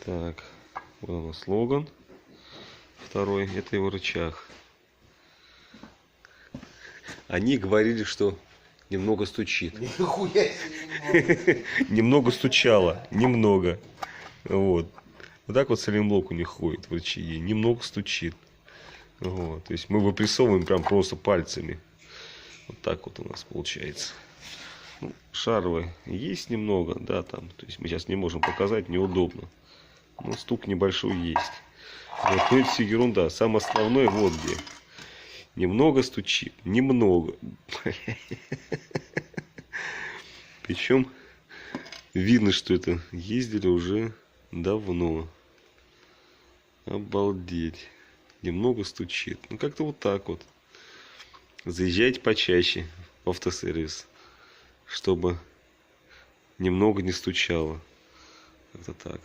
Так, вот у нас слоган. Второй, это его рычаг. Они говорили, что немного стучит. Нихуя себе. Немного стучало, немного. Вот. Вот так вот саленблок у них ходит в рычаге. Немного стучит. Вот. То есть мы выпрессовываем прям просто пальцами. Вот так вот у нас получается. Ну, шаровые есть немного, да, там. То есть мы сейчас не можем показать, неудобно. Но стук небольшой есть. Вот, ну это все ерунда. Самое основное вот где. Немного стучит. Немного. Причем видно, что это ездили уже давно. Обалдеть. Немного стучит. Ну как-то вот так вот. Заезжайте почаще в автосервис, чтобы немного не стучало. Как-то так.